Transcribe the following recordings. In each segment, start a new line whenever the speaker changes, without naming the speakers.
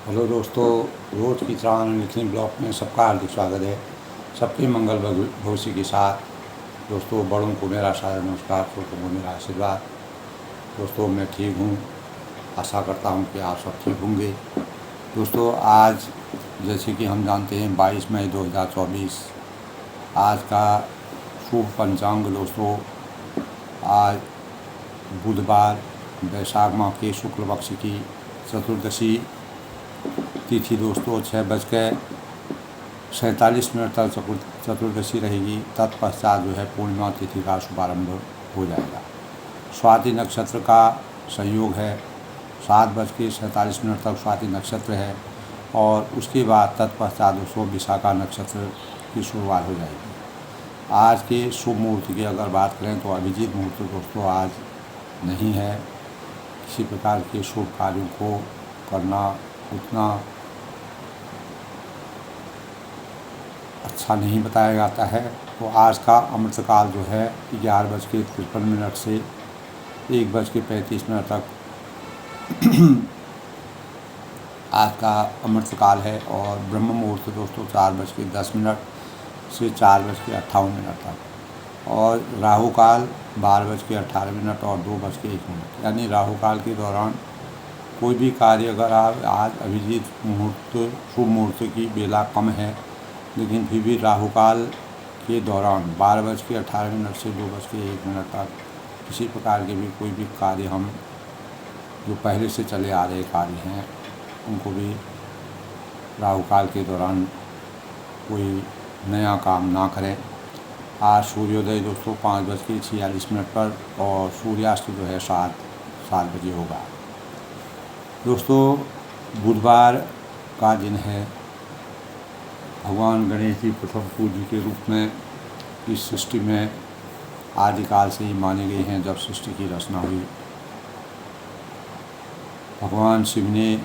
Hello दोस्तों, रोज़ की तरह लिखनी ब्लॉग में सबका हार्दिक स्वागत है। सबके मंगल भविष्य के साथ दोस्तों, बड़ों को मेरा सादर नमस्कार, छोटों को मेरा आशीर्वाद। दोस्तों, मैं ठीक हूँ, आशा करता हूँ कि आप सब ठीक होंगे। दोस्तों, आज जैसे कि हम जानते हैं 22 मई 2024 आज का शुभ पंचांग दोस्तों। आज बुधवार, वैशाख माह के शुक्ल पक्ष की चतुर्दशी तिथि दोस्तों 6:47 तक चतुर्दशी रहेगी। तत्पश्चात जो है पूर्णिमा तिथि का शुभारंभ हो जाएगा। स्वाति नक्षत्र का संयोग है, 7:47 तक स्वाति नक्षत्र है और उसके बाद तत्पश्चात दोस्तों विशाखा नक्षत्र की शुरुआत हो जाएगी। आज के शुभ मुहूर्त की अगर बात करें तो अभिजीत मुहूर्त दोस्तों आज नहीं है। किसी प्रकार के शुभ कार्यों को करना उतना अच्छा नहीं बताया जाता है। तो आज का अमृतकाल जो है 11:53 से 1:35 तक आज का अमृतकाल है। और ब्रह्म मुहूर्त दोस्तों 4:10 से 4:58 तक। और राहु काल 12:18 और 2:01। यानी राहु काल के दौरान कोई भी कार्य अगर आप आज अभिजीत मुहूर्त शुभ मुहूर्त की बेला कम है, लेकिन फिर भी राहु काल के दौरान 12:18 से 2:01 तक किसी प्रकार के भी कोई भी कार्य हम जो पहले से चले आ रहे कार्य हैं उनको भी राहु काल के दौरान कोई नया काम ना करें। आज सूर्योदय दोस्तों 5:46 पर और सूर्यास्त जो है 7 बजे होगा। दोस्तों, बुधवार का दिन है। भगवान गणेश जी प्रथम पूज्य के रूप में इस सृष्टि में आदिकाल से ही माने गए हैं। जब सृष्टि की रचना हुई, भगवान शिव ने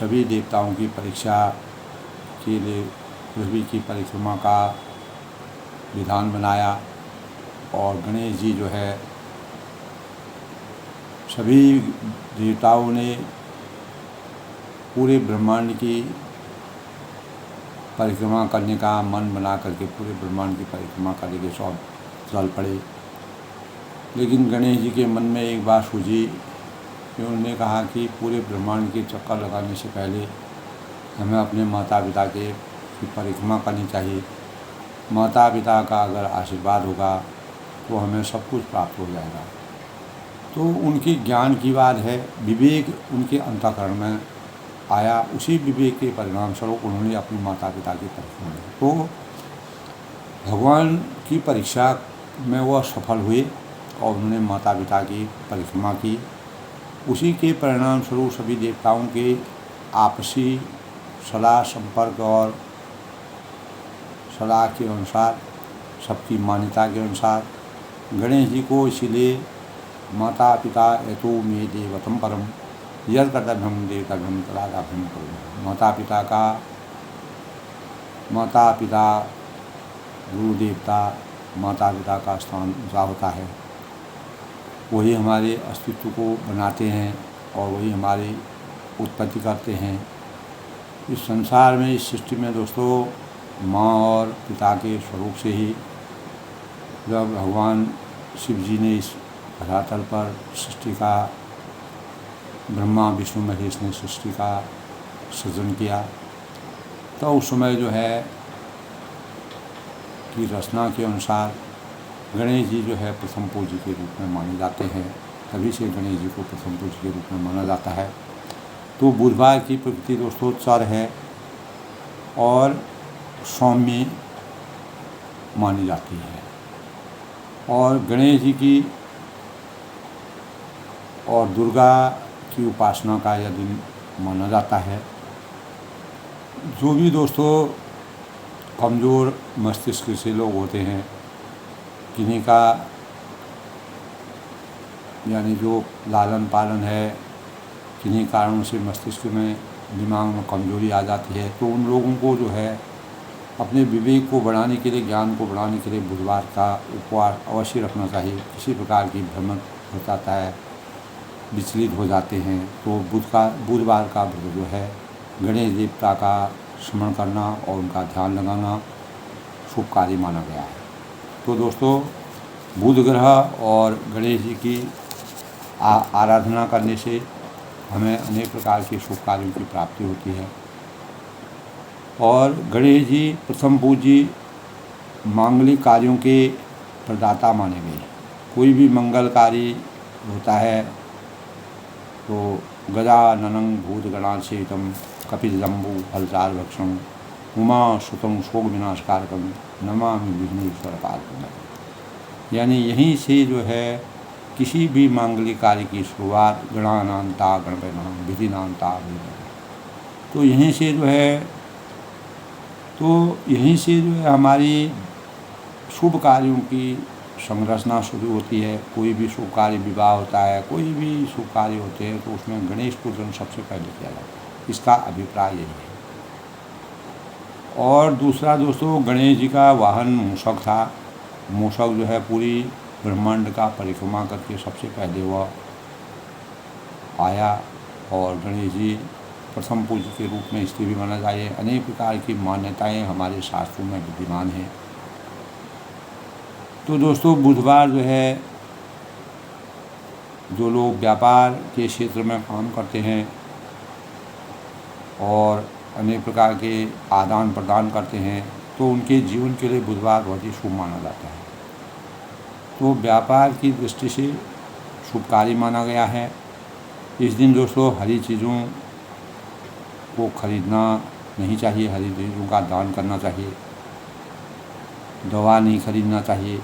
सभी देवताओं की परीक्षा के लिए पृथ्वी की परिक्रमा का विधान बनाया और गणेश जी जो है सभी देवताओं ने पूरे ब्रह्मांड की परिक्रमा करने का मन बना करके पूरे ब्रह्मांड की परिक्रमा करने के सब चल पड़े। लेकिन गणेश जी के मन में एक बात सूझी कि उन्होंने कहा कि पूरे ब्रह्मांड के चक्कर लगाने से पहले हमें अपने माता पिता की परिक्रमा करनी चाहिए। माता पिता का अगर आशीर्वाद होगा तो हमें सब कुछ प्राप्त हो जाएगा। तो उनकी ज्ञान की बात है, विवेक उनके अंतःकरण में आया। उसी विवेक के परिणाम स्वरूप उन्होंने अपनी माता पिता की परिक्रमा की। तो भगवान की परीक्षा में वह सफल हुए और उन्होंने माता पिता की परिक्रमा की। उसी के परिणाम स्वरूप सभी देवताओं के आपसी सलाह संपर्क और सलाह के अनुसार, सबकी मान्यता के अनुसार गणेश जी को इसीलिए माता पिता एतो मे देवतम परम यद कर्तव्यम देवतव्यम तदादाभ्यम करो। माता पिता गुरु देवता माता पिता का स्थान ऊँचा होता है। वही हमारे अस्तित्व को बनाते हैं और वही हमारी उत्पत्ति करते हैं। इस संसार में, इस सृष्टि में दोस्तों माँ और पिता के स्वरूप से ही जब भगवान शिव जी ने इस धरातल पर सृष्टि का, ब्रह्मा विष्णु महेश ने सृष्टि का सृजन किया, तो उस समय जो है की रचना के अनुसार गणेश जी जो है प्रथम पूज्य के रूप में माने जाते हैं। तभी से गणेश जी को प्रथम पूज्य के रूप में माना जाता है। तो बुधवार की प्रकृति दोस्तों चर है और सौम्य मानी जाती है। और गणेश जी की और दुर्गा की उपासना का यह दिन माना जाता है। जो भी दोस्तों कमज़ोर मस्तिष्क से लोग होते हैं, किन्हीं का यानी जो लालन पालन है, किन्हीं कारणों से मस्तिष्क में दिमाग में कमज़ोरी आ जाती है, तो उन लोगों को जो है अपने विवेक को बढ़ाने के लिए, ज्ञान को बढ़ाने के लिए बुधवार का उपवास अवश्य रखना चाहिए। किसी प्रकार की भ्रम हो जाता है विचलित हो जाते हैं, तो बुधवार का व्रत जो है गणेश देवता का स्मरण करना और उनका ध्यान लगाना शुभकारी माना गया है। तो दोस्तों, बुध ग्रह और गणेश जी की आराधना करने से हमें अनेक प्रकार के शुभ कार्यों की प्राप्ति होती है। और गणेश जी प्रथम पूज्य मांगलिक कार्यों के प्रदाता माने गए। कोई भी मंगल कार्य होता है तो गजाननं भूतगणासेवितं कपिलजम्बू फलचार भक्षण उमा सुतं शोक विनाशकारकं नमामि विघ्नेश्वर पार्वती। यानी यहीं से जो है किसी भी मांगलिक कार्य की शुरुआत गणानांता गणपतिनाम विधिनांता विधि। तो यहीं से जो है हमारी शुभ कार्यों की संरचना शुरू होती है। कोई भी शुभ कार्य, विवाह होता है, कोई भी शुभ कार्य होते हैं तो उसमें गणेश पूजन सबसे पहले किया जाता है। इसका अभिप्राय यही है। और दूसरा दोस्तों, गणेश जी का वाहन मूषक था। मूषक जो है पूरी ब्रह्मांड का परिक्रमा करके सबसे पहले वह आया। और गणेश जी प्रथम पूज्य के रूप में इसलिए भी माना जाए, अनेक प्रकार की मान्यताएं हमारे शास्त्रों में विद्यमान हैं। तो दोस्तों, बुधवार जो है, जो लोग व्यापार के क्षेत्र में काम करते हैं और अनेक प्रकार के आदान प्रदान करते हैं, तो उनके जीवन के लिए बुधवार बहुत ही शुभ माना जाता है। तो व्यापार की दृष्टि से शुभकारी माना गया है। इस दिन दोस्तों हरी चीज़ों को खरीदना नहीं चाहिए, हरी चीज़ों का दान करना चाहिए। दवा नहीं खरीदना चाहिए,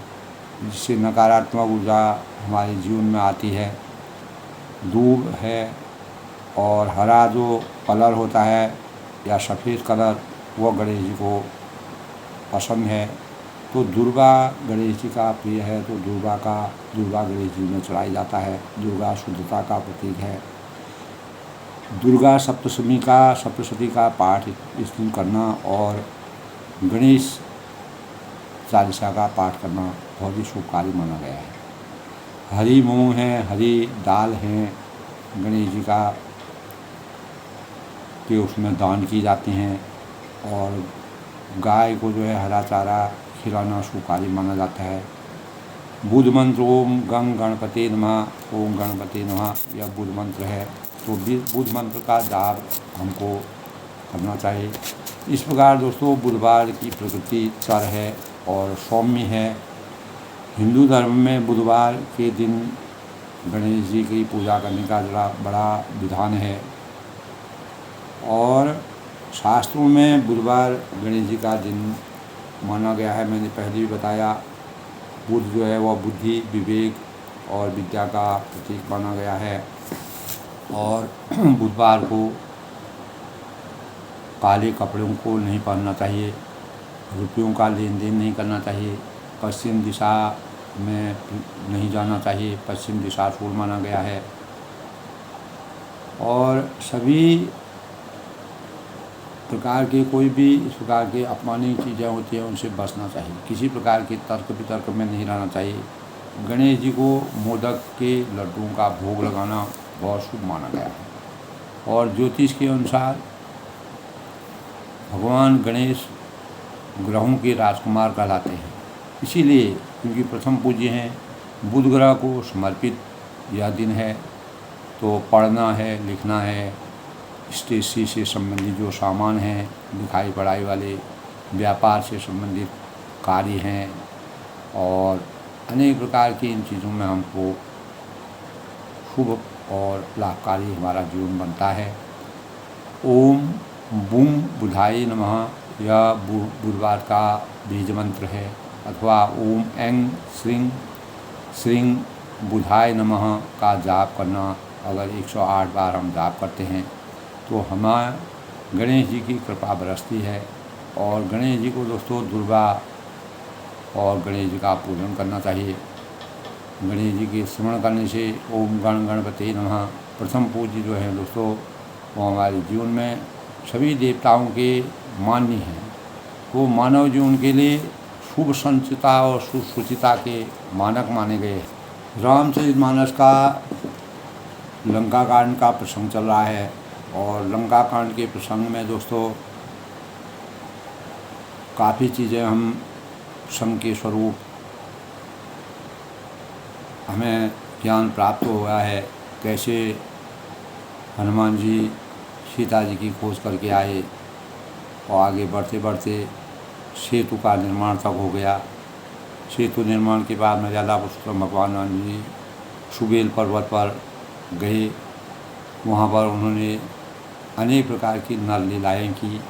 जिससे नकारात्मक ऊर्जा हमारे जीवन में आती है। दूब है और हरा जो कलर होता है या सफ़ेद कलर, वह गणेश जी को पसंद है। तो दुर्गा गणेश जी का प्रिय है, तो दुर्गा गणेश जी में चढ़ाया जाता है। दुर्गा शुद्धता का प्रतीक है। दुर्गा सप्तशती का पाठ इस दिन करना और गणेश चालीसा का पाठ करना बहुत ही शुभकारी माना गया है। हरी मूंग है, हरी दाल है, गणेश जी का के उसमें दान की जाते हैं। और गाय को जो है हरा चारा खिलाना शुभकारी माना जाता है। बुध मंत्र ओम गंग गणपति नमः, ओम गणपति नमः, यह बुध मंत्र है। तो बुध मंत्र का जाप हमको करना चाहिए। इस प्रकार दोस्तों, बुधवार की प्रकृति चर है और सौम्य है। हिंदू धर्म में बुधवार के दिन गणेश जी की पूजा करने का बड़ा विधान है। और शास्त्रों में बुधवार गणेश जी का दिन माना गया है। मैंने पहले भी बताया, बुध जो है वह बुद्धि, विवेक और विद्या का प्रतीक माना गया है। और बुधवार को काले कपड़ों को नहीं पहनना चाहिए, रुपयों का लेन देन नहीं करना चाहिए, पश्चिम दिशा में नहीं जाना चाहिए, पश्चिम दिशा शुभ माना गया है। और सभी प्रकार के कोई भी इस प्रकार के अपमाननीय चीज़ें होती हैं उनसे बचना चाहिए। किसी प्रकार के तर्क वितर्क में नहीं रहना चाहिए। गणेश जी को मोदक के लड्डुओं का भोग लगाना बहुत शुभ माना गया है। और ज्योतिष के अनुसार भगवान गणेश ग्रहों के राजकुमार कहलाते हैं। इसीलिए क्योंकि प्रथम पूज्य हैं, बुध ग्रह को समर्पित यह दिन है। तो पढ़ना है, लिखना है, स्टेशनरी से संबंधित जो सामान हैं, लिखाई पढ़ाई वाले, व्यापार से संबंधित कार्य हैं और अनेक प्रकार की इन चीज़ों में हमको शुभ और लाभकारी हमारा जीवन बनता है। ओम बूम बुधाय नमः यह बुधवार का बीज मंत्र है। अथवा ओम ऐं श्रीं बुधाय नमः का जाप करना, अगर 108 बार हम जाप करते हैं तो हमारे गणेश जी की कृपा बरसती है। और गणेश जी को दोस्तों दुर्गा और गणेश जी का पूजन करना चाहिए। गणेश जी के स्मरण करने से ओम गणपति नमः प्रथम पूज्य जो है दोस्तों, वो हमारे जीवन में सभी देवताओं के मान्य हैं। वो मानव जीवन के लिए शुभ संचिता और सुचिता के मानक माने गए हैं। रामचरितमानस का लंका कांड का प्रसंग चल रहा है और लंका कांड के प्रसंग में दोस्तों काफ़ी चीज़ें हम प्रसंग के स्वरूप हमें ज्ञान प्राप्त हुआ है। कैसे हनुमान जी सीता जी की खोज करके आए और आगे बढ़ते बढ़ते सेतु का निर्माण तक हो गया। सेतु निर्माण के बाद मर्यादा पुरुषोत्तम भगवान राम जी सुबेल पर्वत पर गए। वहाँ पर उन्होंने अनेक प्रकार की नर लीलाएँ की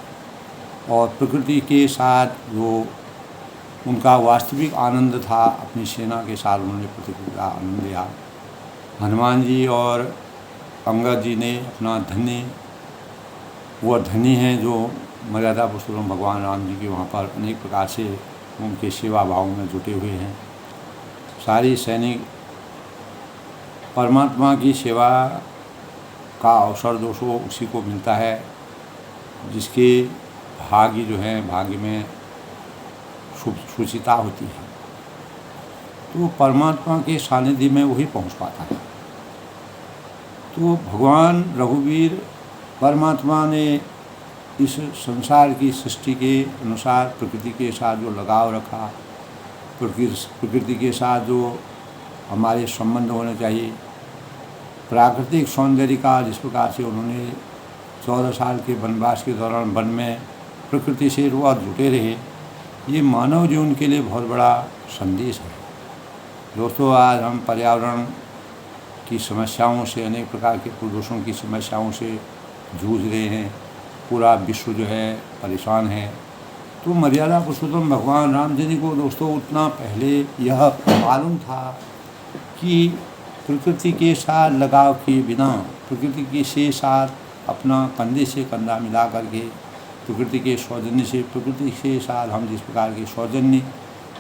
और प्रकृति के साथ जो उनका वास्तविक आनंद था, अपनी सेना के साथ उन्होंने प्रकृति का आनंद लिया। हनुमान जी और अंगद जी ने अपना धन्य वो धनी हैं जो मर्यादा पुरुषोत्तम भगवान राम जी के वहाँ पर अनेक प्रकार से उनके सेवा भाव में जुटे हुए हैं। सारी सैनिक परमात्मा की सेवा का अवसर दोस्तों उसी को मिलता है जिसके भाग्य जो है भाग्य में सुचिता होती है, तो परमात्मा के सानिध्य में वही पहुंच पाता है। तो भगवान रघुवीर परमात्मा ने इस संसार की सृष्टि के अनुसार प्रकृति के साथ जो लगाव रखा, प्रकृति के साथ जो हमारे संबंध होने चाहिए, प्राकृतिक सौंदर्य का जिस प्रकार से उन्होंने 14 साल के वनवास के दौरान वन में प्रकृति से रोज जुटे रहे, ये मानव जीवन के लिए बहुत बड़ा संदेश है। दोस्तों आज हम पर्यावरण की समस्याओं से, अनेक प्रकार के प्रदूषण की समस्याओं से जूझ रहे हैं। पूरा विश्व जो है परेशान है। तो मर्यादा पुरुषोत्तम भगवान राम जी को दोस्तों उतना पहले यह मालूम था कि प्रकृति के साथ लगाव किए बिना, प्रकृति के से साथ अपना कंधे से कंधा मिला करके प्रकृति के सौजन्य से, प्रकृति के साथ हम जिस प्रकार के सौजन्य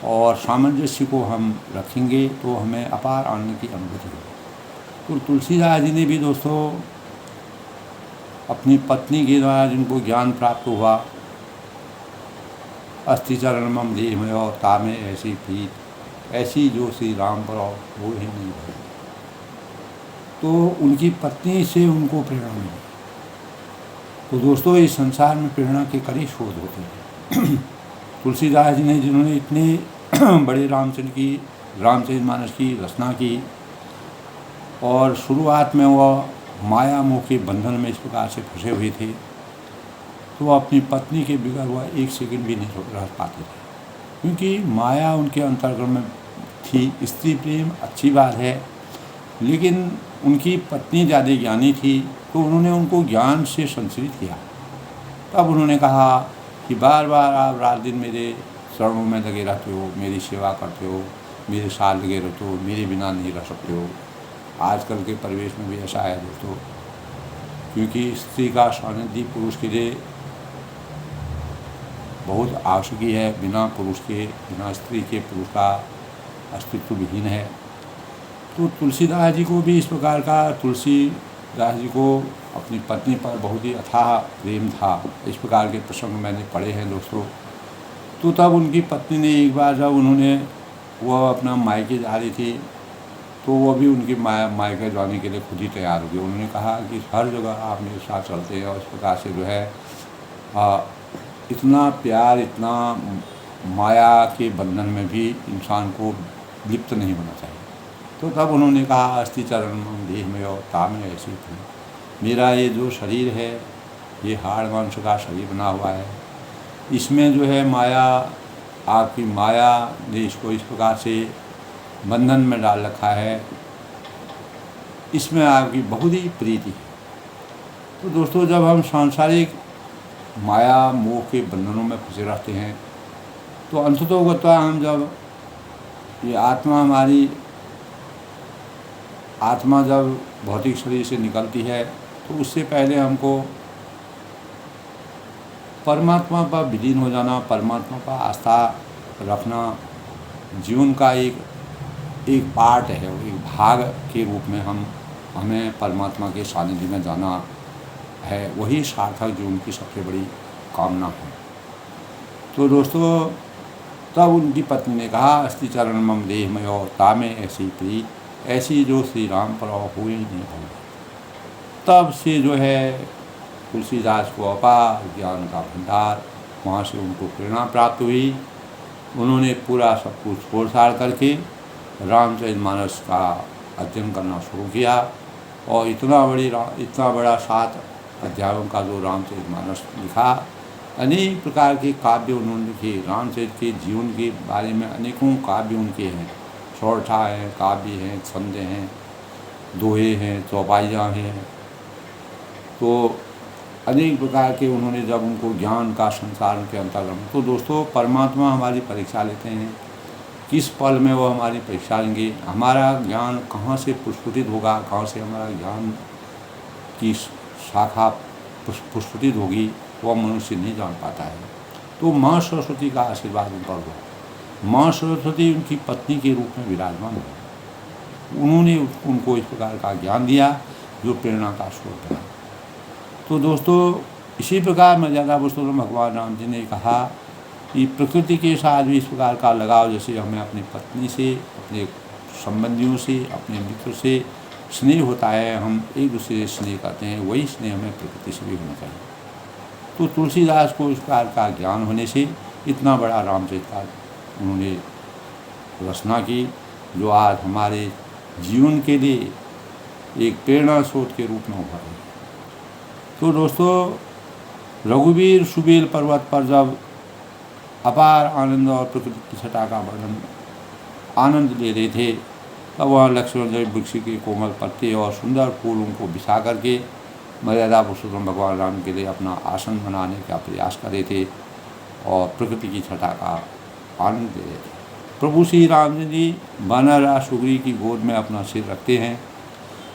और सामंजस्य को हम रखेंगे तो हमें अपार आनंद की अनुभूति होगी। तो तुलसीदास जी ने भी दोस्तों अपनी पत्नी के द्वारा जिनको ज्ञान प्राप्त हुआ, अस्थि चरण मम देह में और तामे ऐसी प्रीत ऐसी जो श्री राम पर वो ही नहीं भई, तो उनकी पत्नी से उनको प्रेरणा मिली। तो दोस्तों इस संसार में प्रेरणा के कई स्रोत होते हैं। तुलसीदास जी ने जिन्होंने इतने बड़े रामचरितमानस की रचना की और शुरुआत में वह माया मोह के बंधन में इस प्रकार से फंसे हुए थे, तो वह अपनी पत्नी के बगैर वह एक सेकंड भी नहीं रह पाते थे, क्योंकि माया उनके अंतर्गत में थी। स्त्री प्रेम अच्छी बात है, लेकिन उनकी पत्नी ज़्यादा ज्ञानी थी, तो उन्होंने उनको ज्ञान से संचरित किया। तब उन्होंने कहा कि बार बार आप रात दिन मेरे चरणों में लगे रहते हो, मेरी सेवा करते हो, मेरे साथ लगे रहते हो, मेरे बिना नहीं रह सकते हो। आजकल के परिवेश में भी ऐसा है दोस्तों, क्योंकि स्त्री का सानिध्य पुरुष के लिए बहुत आवश्यक है। बिना पुरुष के, बिना स्त्री के पुरुष का अस्तित्व विहीन है। तो तुलसीदास जी को भी इस प्रकार का, तुलसीदास जी को अपनी पत्नी पर बहुत ही अथाह प्रेम था। इस प्रकार के प्रसंग मैंने पढ़े हैं दोस्तों। तो तब उनकी पत्नी ने एक बार जब वह अपना मायके जा रही थी, तो वो भी उनकी मायके जाने के लिए खुद ही तैयार हो गई। उन्होंने कहा कि हर जगह आप मेरे साथ चलते हैं और इस प्रकार से जो है इतना प्यार, इतना माया के बंधन में भी इंसान को लिप्त नहीं होना चाहिए। तो तब उन्होंने कहा अस्थि चरण देह में और तामे ऐसी थी, मेरा ये जो शरीर है ये हाड़ मांस का शरीर बना हुआ है, इसमें जो है माया, आपकी माया ने इसको इस प्रकार से बंधन में डाल रखा है, इसमें आपकी बहुत ही प्रीति है। तो दोस्तों जब हम सांसारिक माया मोह के बंधनों में फंसे रहते हैं, तो अंततोगत्वा हम जब ये आत्मा जब भौतिक शरीर से निकलती है, तो उससे पहले हमको परमात्मा पर विलीन हो जाना, परमात्मा पर आस्था रखना जीवन का एक पार्ट है, एक भाग के रूप में हमें परमात्मा के सानिध्य में जाना है। वही सार्थक जीवन की सबसे बड़ी कामना है। तो दोस्तों तब उनकी पत्नी ने कहा अस्थि चरण मम देह में और तामे ऐसी प्रीत ऐसी जो श्री राम पर हो ही नहीं होगी। तब से जो है तुलसीदास को अपार ज्ञान का भंडार, वहाँ से उनको प्रेरणा प्राप्त हुई। उन्होंने पूरा सब कुछ छोड़ छाड़ करके रामचरितमानस का अध्ययन करना शुरू किया और इतना बड़ा 7 अध्यायों का जो रामचरितमानस लिखा। अनेक प्रकार के काव्य उन्होंने लिखे। रामचरित के जीवन के बारे में अनेकों काव्य उनके हैं। सौरठा हैं, काव्य हैं, छंद हैं, दोहे हैं, चौपाइयाँ हैं। तो अनेक प्रकार के उन्होंने जब उनको ज्ञान का संसार के अंतर्गत। तो दोस्तों, परमात्मा हमारी परीक्षा लेते हैं। किस पल में वो हमारी परीक्षा लेंगे, हमारा ज्ञान कहाँ से प्रस्फुटित होगा, कहाँ से हमारा ज्ञान की शाखा प्रस्फुटित होगी, वह मनुष्य नहीं जान पाता है। तो माँ सरस्वती का आशीर्वाद उन पर हुआ। माँ सरस्वती उनकी पत्नी के रूप में विराजमान हुई। उन्होंने उनको इस प्रकार का ज्ञान दिया जो प्रेरणा का स्रोत बना। तो दोस्तों, इसी प्रकार मर्यादा पुरुषोत्तम भगवान राम जी ने कहा कि प्रकृति के साथ भी इस प्रकार का लगाव, जैसे हमें अपनी पत्नी से, अपने संबंधियों से, अपने मित्र से स्नेह होता है, हम एक दूसरे से स्नेह करते हैं, वही स्नेह हमें प्रकृति से भी होना चाहिए। तो तुलसीदास को इस प्रकार का ज्ञान होने से इतना बड़ा रामचरित का उन्होंने रचना की, जो आज हमारे जीवन के लिए एक प्रेरणा स्रोत के रूप में उभर रही है। तो दोस्तों, रघुवीर सुबेल पर्वत पर जब अपार आनंद और प्रकृति की छटा का वर्णन आनंद ले रहे थे, तब वहाँ लक्ष्मण जी वृक्ष के कोमल पत्ते और सुंदर फूलों को बिछा करके मर्यादा पुरुषोत्तम भगवान राम के लिए अपना आसन बनाने का प्रयास कर रहे थे और प्रकृति की छटा का आनंद ले रहे थे। प्रभु श्री राम जी वानर सुग्री की गोद में अपना सिर रखते हैं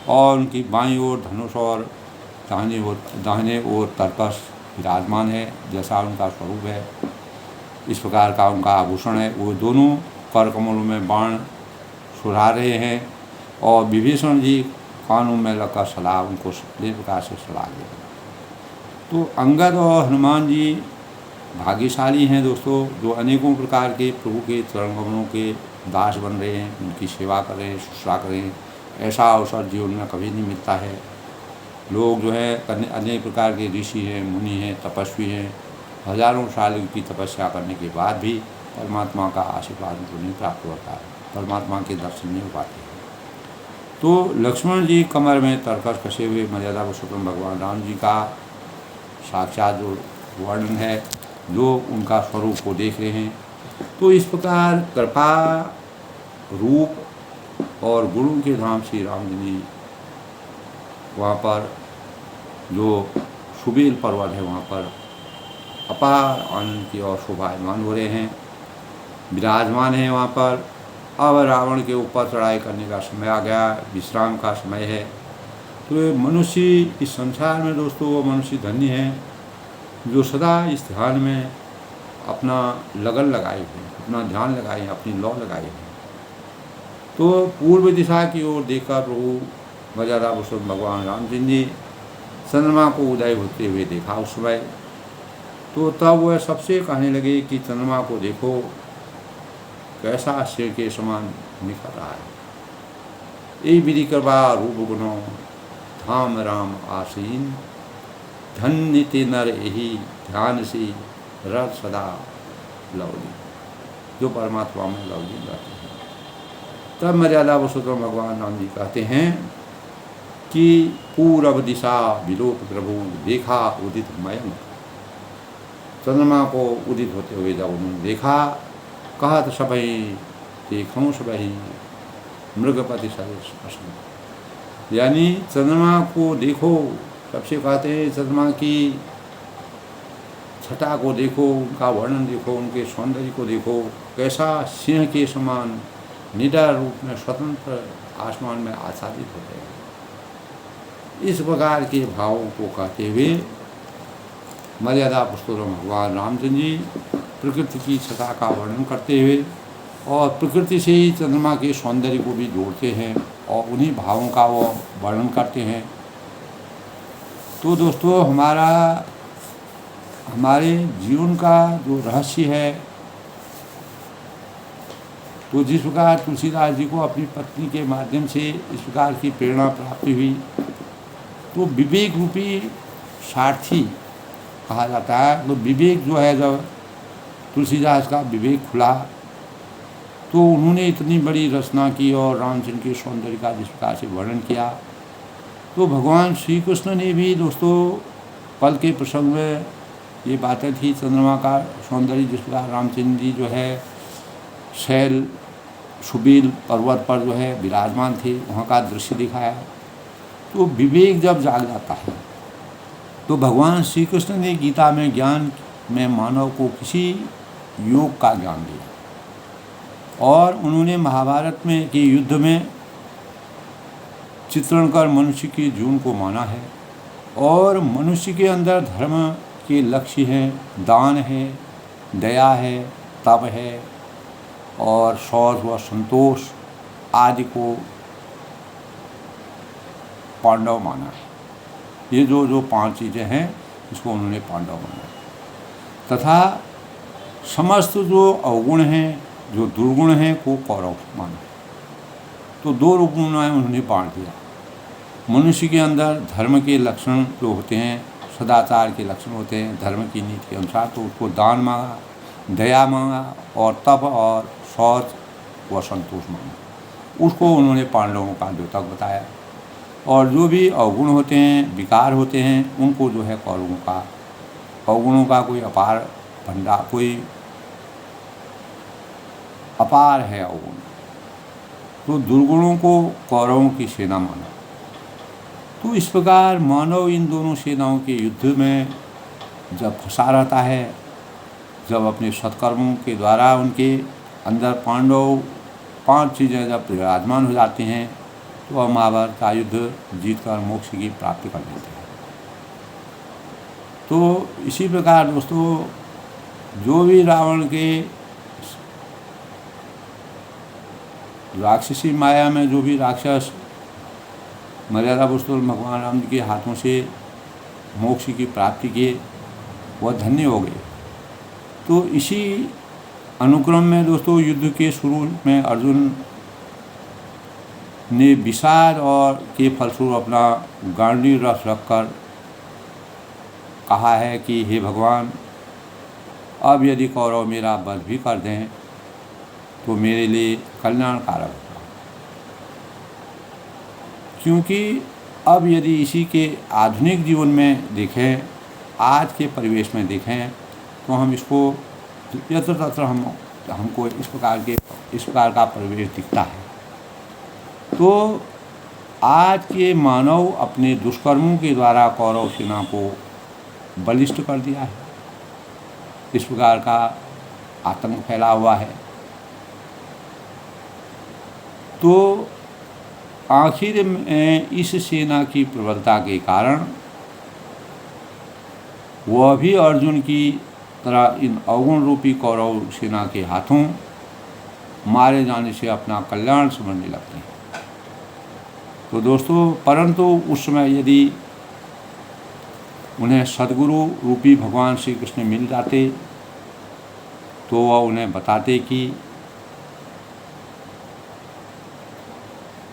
और उनकी बाईं ओर धनुष और दाहिने ओर तरकस विराजमान है, जैसा उनका स्वरूप है। इस प्रकार का उनका आभूषण है। वो दोनों कर कमलों में बाण सुरा रहे हैं और विभीषण जी कानों में लगकर सलाह उनको इस प्रकार से सलाह दे रहे हैं। तो अंगद और हनुमान जी भाग्यशाली हैं दोस्तों, जो अनेकों प्रकार के प्रभु के चरण कमलों के दास बन रहे हैं, उनकी सेवा कर रहे हैं, शुश्रूषा कर रहे हैं। ऐसा अवसर जीवन में कभी नहीं मिलता है। लोग जो है अनेक प्रकार के ऋषि हैं, मुनि हैं, तपस्वी हैं, हजारों साल की तपस्या करने के बाद भी परमात्मा का आशीर्वाद उनको नहीं प्राप्त होता है, परमात्मा के दर्शन नहीं हो पाते। तो लक्ष्मण जी कमर में तरकस कसे हुए मर्यादा पुरुषोत्तम भगवान राम जी का साक्षात जो वर्णन है, जो उनका स्वरूप को देख रहे हैं। तो इस प्रकार कृपा रूप और गुणों के धाम श्री राम जी ने वहाँ पर जो सुबेल पर्वत है, वहाँ पर अपार आनंद की और शोभायमान हो रहे हैं, विराजमान हैं वहाँ पर। अब रावण के ऊपर चढ़ाई करने का समय आ गया, विश्राम का समय है। तो ये मनुष्य इस संसार में दोस्तों, वो मनुष्य धन्य हैं जो सदा इस ध्यान में अपना लगन लगाए हुए, अपना ध्यान लगाए हैं, अपनी लौ लगाए हैं। तो पूर्व दिशा की ओर देखकर प्रभु मर्यादा पुरुषोत्तम भगवान राम जी ने चंद्रमा को उदय होते हुए देखा उस समय। तो तब वह सबसे कहने लगे कि चंद्रमा को देखो, कैसा शेर के समान निकल रहा है। ए विधि कृपा रूप गुणों धाम राम आसीन, धन्य ते नर यही ध्यान से रथ सदा लवली, जो परमात्मा में लवली रहते हैं। तब मर्यादा पुरुषोत्तम भगवान राम जी कहते हैं कि पूरब दिशा विलोक प्रभु देखा उदित मयंक। चंद्रमा को उदित होते हुए जब उन्होंने देखा, कहा तो सबही देखूँ सबही मृगपति सर, यानी चंद्रमा को देखो। सबसे कहते हैं चंद्रमा की छटा को देखो, उनका वर्णन देखो, उनके सौंदर्य को देखो, कैसा सिंह के समान निडर रूप में स्वतंत्र आसमान में आच्छादित होते हैं। इस प्रकार के भावों को कहते हुए मर्यादा पुरुषोत्तम भगवान रामचंद्र जी प्रकृति की छटा का वर्णन करते हुए और प्रकृति से ही चंद्रमा के सौंदर्य को भी जोड़ते हैं और उन्हीं भावों का वो वर्णन करते हैं। तो दोस्तों, हमारे जीवन का जो रहस्य है, तो जिस प्रकार तुलसीदास जी को अपनी पत्नी के माध्यम से इस प्रकार की प्रेरणा प्राप्ति हुई, तो विवेक रूपी सारथी कहा जाता है। तो विवेक जो है, जब तुलसीदास का विवेक खुला तो उन्होंने इतनी बड़ी रचना की और रामचंद्र के सौंदर्य का जिस प्रकार से वर्णन किया, तो भगवान श्री कृष्ण ने भी दोस्तों पल के प्रसंग में ये बातें थी, चंद्रमा का सौंदर्य जिस प्रकार रामचंद्र जी जो है शैल सुबील पर्वत पर जो है विराजमान थे, वहाँ का दृश्य दिखाया। तो विवेक जब जाग जाता है तो भगवान श्री कृष्ण ने गीता में ज्ञान में मानव को किसी योग का ज्ञान दिया और उन्होंने महाभारत में के युद्ध में चित्रण कर मनुष्य के जीवन को माना है। और मनुष्य के अंदर धर्म के लक्ष्य हैं, दान है, दया है, तप है और शौच व संतोष आदि को पांडव माना है। ये जो 5 चीज़ें हैं इसको उन्होंने पांडव माना है। तथा समस्त जो अवगुण हैं, जो दुर्गुण हैं, को कौरव माना। तो 2 गुण में उन्होंने बांट दिया। मनुष्य के अंदर धर्म के लक्षण जो होते हैं, सदाचार के लक्षण होते हैं धर्म की नीति के अनुसार, तो उसको दान मांगा, दया मांगा और तप और शौच व संतोष मांगा। उसको उन्होंने पांडवों का द्योतक बताया। और जो भी अवगुण होते हैं, विकार होते हैं, उनको जो है कौरवों का, अवगुणों का कोई अपार भंडार, कोई अपार है अवगुण। तो दुर्गुणों को कौरवों की सेना माना। तो इस प्रकार मानव इन दोनों सेनाओं के युद्ध में जब फंसा रहता है, जब अपने सत्कर्मों के द्वारा उनके अंदर पांडव 5 चीज़ें जब विराजमान हो जाती हैं, तो वह महाभारत का युद्ध जीतकर मोक्ष की प्राप्ति कर लेते हैं। तो इसी प्रकार दोस्तों, जो भी रावण के राक्षसी माया में जो भी राक्षस मर्यादा पुरुषोत्तम भगवान राम जी के हाथों से मोक्ष की प्राप्ति किए, वह धन्य हो गए। तो इसी अनुक्रम में दोस्तों युद्ध के शुरू में अर्जुन ने विषाद और के फलस्वरूप अपना गांडीव रस रखकर कहा है कि हे भगवान, अब यदि कौरव मेरा वध भी कर दें तो मेरे लिए कल्याणकारक होगा। क्योंकि अब यदि इसी के आधुनिक जीवन में देखें, आज के परिवेश में देखें, तो हम इसको यत्र तत्र हमको इस प्रकार का परिवेश दिखता है। तो आज के मानव अपने दुष्कर्मों के द्वारा कौरव सेना को बलिष्ठ कर दिया है। इस प्रकार का आतंक फैला हुआ है। तो आखिर में इस सेना की प्रबलता के कारण वह भी अर्जुन की तरह इन अवगुण रूपी कौरव सेना के हाथों मारे जाने से अपना कल्याण समझने लगते हैं। तो दोस्तों, परंतु उस समय यदि उन्हें सद्गुरु रूपी भगवान श्री कृष्ण मिल जाते तो वह उन्हें बताते कि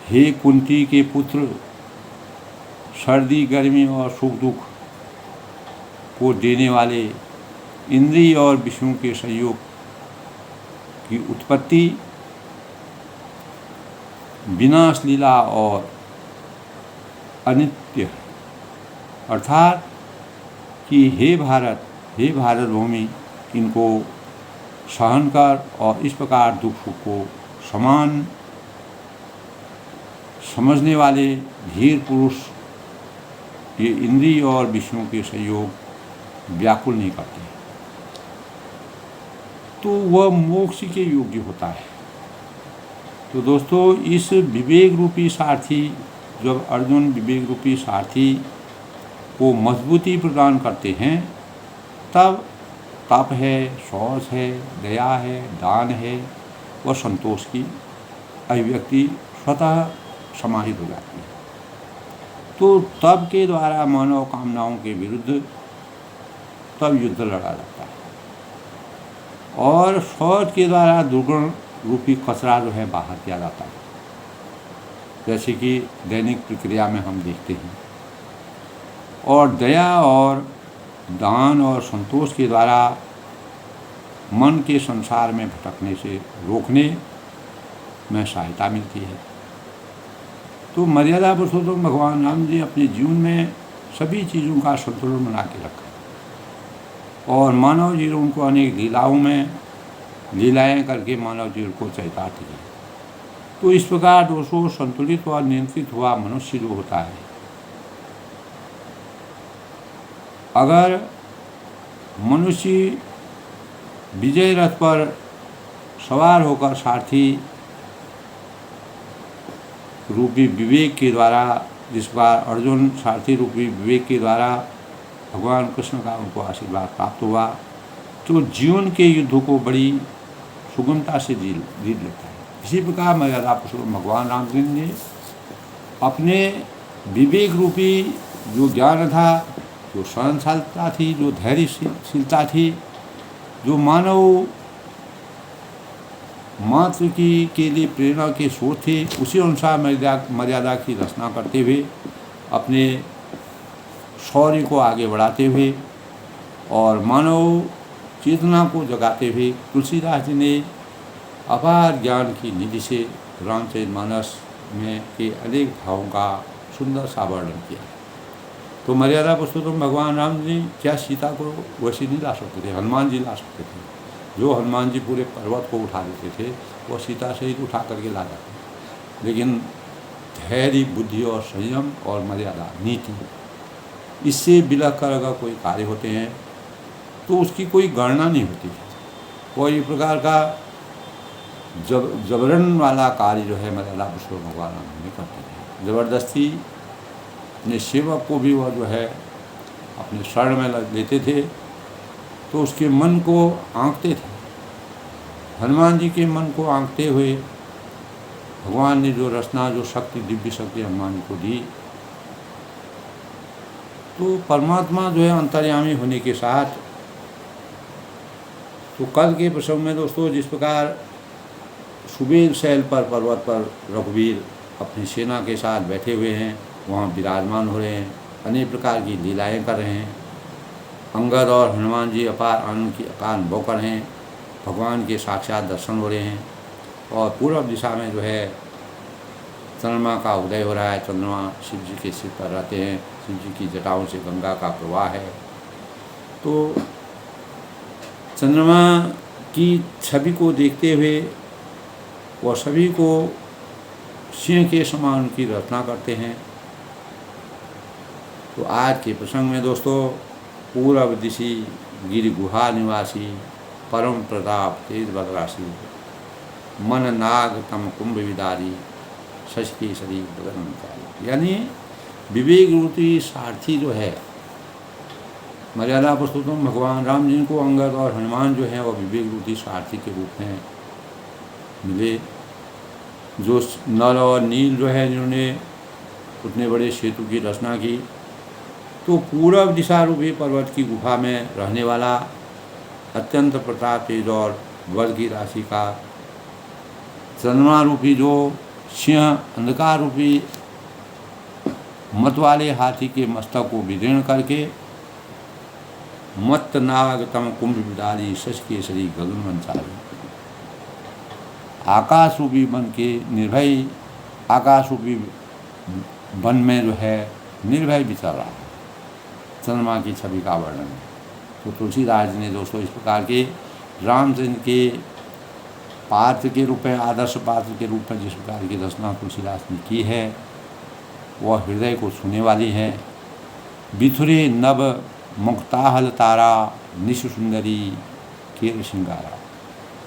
हे कुंती के पुत्र, सर्दी गर्मी और सुख दुख को देने वाले इंद्रिय और विष्णु के संयोग की उत्पत्ति, विनाश लीला और अनित्य, अर्थात कि हे भारत भूमि, इनको सहन कर और इस प्रकार दुख को समान समझने वाले धीर पुरुष ये इंद्रिय और विषयों के संयोग व्याकुल नहीं करते, तो वह मोक्ष के योग्य होता है। तो दोस्तों, इस विवेक रूपी सारथी, जब अर्जुन विवेक रूपी सारथी को मजबूती प्रदान करते हैं, तब तप है, शौच है, दया है, दान है व संतोष की अभिव्यक्ति स्वतः समाहित हो जाती है। तो तप के द्वारा मानव कामनाओं के विरुद्ध तब युद्ध लड़ा जाता है और शौच के द्वारा दुर्गुण रूपी कचरा जो है बाहर किया जाता है। जैसे कि दैनिक प्रक्रिया में हम देखते हैं और दया और दान और संतोष के द्वारा मन के संसार में भटकने से रोकने में सहायता मिलती है। तो मर्यादा पुरुषोत्तम भगवान राम जी अपने जीवन में सभी चीज़ों का संतुलन बना के रखा और मानव जीवन को अनेक लीलाओं में लीलाएं करके मानव जीवन को चरितार्थ किया। तो इस प्रकार दोस्तों संतुलित और नियंत्रित हुआ मनुष्य जो होता है, अगर मनुष्य विजय रथ पर सवार होकर सारथी रूपी विवेक के द्वारा, जिस बार अर्जुन सारथी रूपी विवेक के द्वारा भगवान कृष्ण का उनको आशीर्वाद प्राप्त हुआ, तो जीवन के युद्धों को बड़ी सुगमता से जीत लेता है। इसी प्रकार मर्यादा पुरुषोत्तम भगवान रामचंद्र ने अपने विवेक रूपी जो ज्ञान था, जो सहनशीलता थी, जो धैर्यशीलता थी, जो मानव मात्र के लिए प्रेरणा के स्रोत थे, उसी अनुसार मर्यादा की रचना करते हुए अपने शौर्य को आगे बढ़ाते हुए और मानव चेतना को जगाते हुए तुलसीदास जी ने अपार ज्ञान की निधि से रामचरितमानस में के अनेक भावों का सुंदर सा वर्णन किया। तो मर्यादा पुरुषोत्तम भगवान राम जी क्या सीता को वैसे नहीं ला सकते थे, हनुमान जी ला सकते थे। जो हनुमान जी पूरे पर्वत को उठा देते थे वो सीता सहित उठा करके ला जाते। लेकिन धैर्य, बुद्धि और संयम और मर्यादा नीति, इससे बिलख कर अगर कोई कार्य होते हैं तो उसकी कोई गणना नहीं होती। कोई प्रकार का जबरन वाला कार्य जो है मर्यादा पुरुषोत्तम भगवान राम नहीं करते थे। ज़बरदस्ती अपने सेवक को भी वह जो है अपने शरण में लेते थे तो उसके मन को आंकते थे। हनुमान जी के मन को आंकते हुए भगवान ने जो रचना, जो शक्ति, दिव्य शक्ति हनुमान जी को दी, तो परमात्मा जो है अंतर्यामी होने के साथ, तो कल के प्रसंग में दोस्तों जिस प्रकार सुबेर शैल पर पर्वत पर रघुवीर अपनी सेना के साथ बैठे हुए हैं, वहाँ विराजमान हो रहे हैं, अनेक प्रकार की लीलाएं कर रहे हैं, अंगद और हनुमान जी अपार आनंद की अपार अनुभव कर रहे हैं, भगवान के साक्षात दर्शन हो रहे हैं और पूर्व दिशा में जो है चंद्रमा का उदय हो रहा है। चंद्रमा शिव जी के सिर पर रहते हैं, शिव जी की जटाओं से गंगा का प्रवाह है। तो चंद्रमा की छवि को देखते हुए वह सभी को सिंह के समान उनकी रचना करते हैं। तो आज के प्रसंग में दोस्तों पूर्व दिशि गिरि गुहा निवासी परम प्रताप तेज बदरासी मन नाग तम कुंभ विदारी शश की शरीर बदन, यानी विवेक रूपी सारथी जो है मर्यादा पुरुषोत्तम भगवान राम जी को अंगद और हनुमान जो हैं वह विवेक रूपी सारथी के रूप में मिले। जो नल और नील जो है जिन्होंने उतने बड़े सेतु की रचना की, तो पूर्व दिशा रूपी पर्वत की गुफा में रहने वाला अत्यंत प्रताप तेज और बल की राशि का चंद्रमा रूपी जो सिंह अंधकार रूपी मत वाले हाथी के मस्तक को विदीर्ण करके मत्त नाग तम कुंभ विदारी शश केसरी गगन मंचारी, आकाश रूपी बन के निर्भय, आकाश रूपी वन में जो है निर्भय विचर रहा है। चंद्रमा की छवि का वर्णन है। तो तुलसीदास जी ने दोस्तों इस प्रकार के रामचंद्र के पात्र के रूप में, आदर्श पात्र के रूप में जिस प्रकार की रचना तुलसीदास ने की है वह हृदय को छूने वाली है। बिथुरे नभ मुक्ताहल तारा निश सुंदरी केर श्रृंगारा,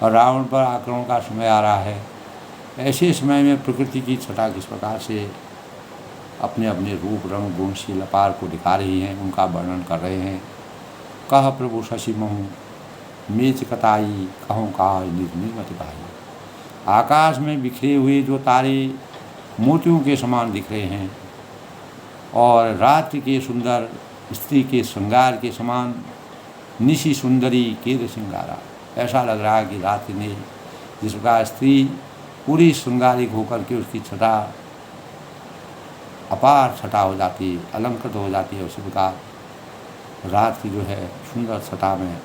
और रावण पर आक्रमण का समय आ रहा है। ऐसे समय में प्रकृति की छटा किस प्रकार से अपने अपने रूप रंग गुणशील अपार को दिखा रही हैं, उनका वर्णन कर रहे हैं। कह प्रभु शशि महु मेच कताई कहूँ कहा निर्मति पाई, आकाश में बिखरे हुए जो तारे मोतियों के समान दिख रहे हैं और रात्रि के सुंदर स्त्री के श्रृंगार के समान निशी सुंदरी केर श्रृंगारा, ऐसा लग रहा है कि रात्रि ने जिस प्रकार स्त्री पूरी श्रृंगारिक होकर के उसकी छटा अपार छटा हो जाती है, अलंकृत हो जाती है। उसी प्रकार रात की जो है सुंदर छटा में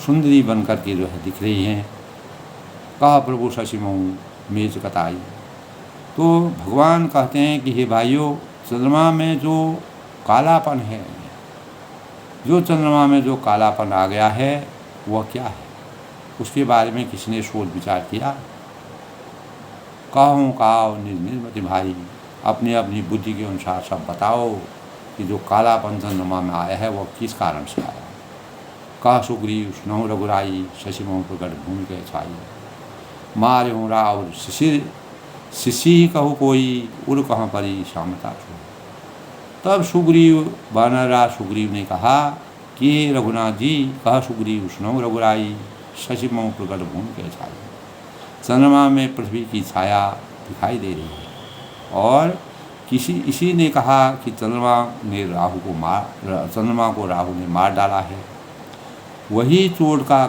सुंदरी बन कर के जो है दिख रही हैं। कहा प्रभु शशि महु मेज कताई। तो भगवान कहते हैं कि हे भाइयों, चंद्रमा में जो कालापन है, जो चंद्रमा में जो कालापन आ गया है वह क्या है, उसके बारे में किसी ने सोच विचार किया? कहूँ काव निज निज मति भाई, अपनी अपनी बुद्धि के अनुसार सब बताओ कि जो कालापन चंद्रमा में आया है वह किस कारण से आया। कह सुग्रीव सुनहु रघुराई, शशि महु प्रगट भूमि के छाई। मारे हूँ राव शिशिर शिशि कहु कोई, उड़ कहाँ परी श्यामता छो। तब सुग्रीव वानरराज सुग्रीव ने कहा कि रघुनाथ जी, कहा सुग्रीव सुनहु रघुराई, शशि महु प्रगट भूमि के छाई। चंद्रमा में पृथ्वी की छाया दिखाई दे रही है। और इसी ने कहा कि चंद्रमा को राहु ने मार डाला है। वही चोट का